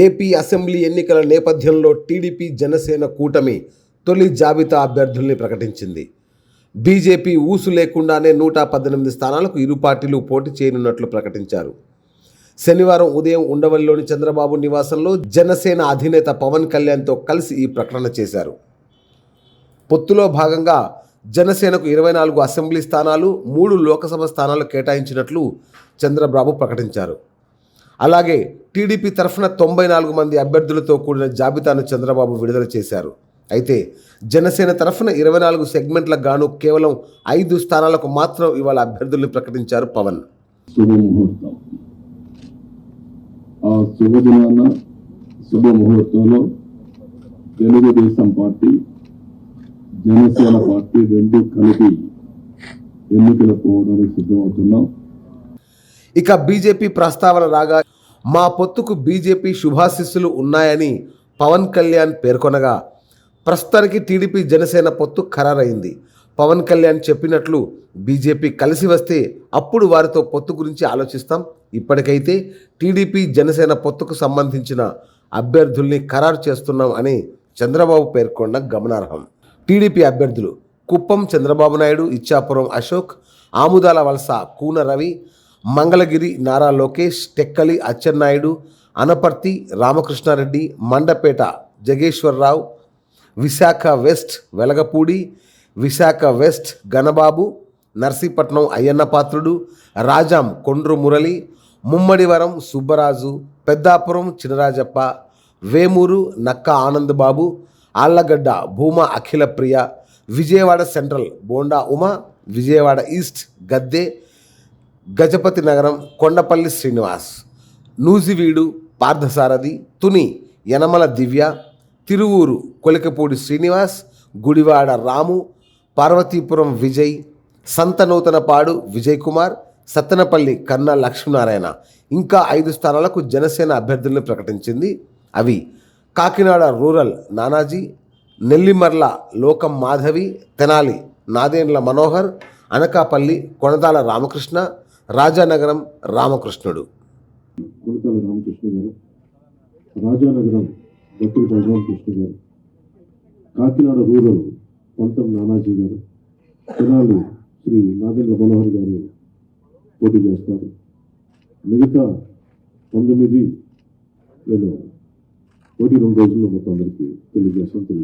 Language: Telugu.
ఏపీ అసెంబ్లీ ఎన్నికల నేపథ్యంలో టీడీపీ జనసేన కూటమి తొలి జాబితా అభ్యర్థుల్ని ప్రకటించింది. బీజేపీ ఊసు లేకుండానే 118 స్థానాలకు ఇరు పార్టీలు పోటీ చేయనున్నట్లు ప్రకటించారు. శనివారం ఉదయం ఉండవల్లిలోని చంద్రబాబు నివాసంలో జనసేన అధినేత పవన్ కళ్యాణ్తో కలిసి ఈ ప్రకటన చేశారు. పొత్తులో భాగంగా జనసేనకు 24 అసెంబ్లీ స్థానాలు, 3 లోకసభ స్థానాలు కేటాయించినట్లు చంద్రబాబు ప్రకటించారు. అలాగే టీడీపీ తరఫున 94 మంది అభ్యర్థులతో కూడిన జాబితాను చంద్రబాబు విడుదల చేశారు. అయితే జనసేన తరఫున 24 సెగ్మెంట్లకు గాను కేవలం 5 స్థానాలకు మాత్రం ఇవాళ అభ్యర్థుల్ని ప్రకటించారు పవన్. ఆ శుభదినాన శుభముహూర్తంలో తెలుగుదేశం పార్టీ, జనసేన పార్టీ రెండు కలిపి ఎన్నికలు పోవడానికి సిద్ధమవుతున్నాం. ఇక బీజేపీ ప్రస్తావన రాగా మా పొత్తుకు బీజేపీ శుభాశిస్సులు ఉన్నాయని పవన్ కళ్యాణ్ పేర్కొనగా, ప్రస్తుతానికి టీడీపీ జనసేన పొత్తు ఖరారైంది. పవన్ కళ్యాణ్ చెప్పినట్లు బీజేపీ కలిసి వస్తే అప్పుడు వారితో పొత్తు గురించి ఆలోచిస్తాం. ఇప్పటికైతే టీడీపీ జనసేన పొత్తుకు సంబంధించిన అభ్యర్థుల్ని ఖరారు చేస్తున్నాం అని చంద్రబాబు పేర్కొన్న గమనార్హం. టీడీపీ అభ్యర్థులు కుప్పం చంద్రబాబు నాయుడు, ఇచ్చాపురం అశోక్, ఆముదాల వలస కూన రవి, మంగళగిరి నారా లోకేష్, టెక్కలి అచ్చెన్నాయుడు, అనపర్తి రామకృష్ణారెడ్డి, మండపేట జగేశ్వరరావు, విశాఖ వెస్ట్ వెలగపూడి, విశాఖ వెస్ట్ గణబాబు, నర్సీపట్నం అయ్యన్నపాత్రుడు, రాజాం కొండ్రు మురళి, ముమ్మడివరం సుబ్బరాజు, పెద్దాపురం చినరాజప్ప, వేమూరు నక్క ఆనందబాబు, ఆళ్లగడ్డ భూమా అఖిలప్రియ, విజయవాడ సెంట్రల్ బోండా ఉమ, విజయవాడ ఈస్ట్ గద్దె గజపతి నగరం కొండపల్లి శ్రీనివాస్, నూజివీడు పార్థసారథి, తుని యనమల దివ్య, తిరువూరు కొలికపూడి శ్రీనివాస్, గుడివాడ రాము, పార్వతీపురం విజయ్, సంతనూతనపాడు విజయ్ కుమార్, సత్తెనపల్లి కన్నా లక్ష్మీనారాయణ. ఇంకా 5 స్థానాలకు జనసేన అభ్యర్థులను ప్రకటించింది. అవి కాకినాడ రూరల్ నానాజీ, నెల్లిమర్ల లోకం మాధవి, తెనాలి నాదేండ్ల మనోహర్, అనకాపల్లి కొనదాల రామకృష్ణ, రాజానగరం రామకృష్ణుడు. కొనతాల రామకృష్ణ గారు, రాజానగరం బొత్తుల బలరామకృష్ణ గారు, కాకినాడ రూరల్ పంతం నానాజీ గారు, తెనాలి శ్రీ నాదేంద్ర మనోహర్ గారు పోటీ చేస్తారు. మిగతా 19 నేను 2 రోజుల్లో మొత్తం అందరికీ తెలియజేస్తాను.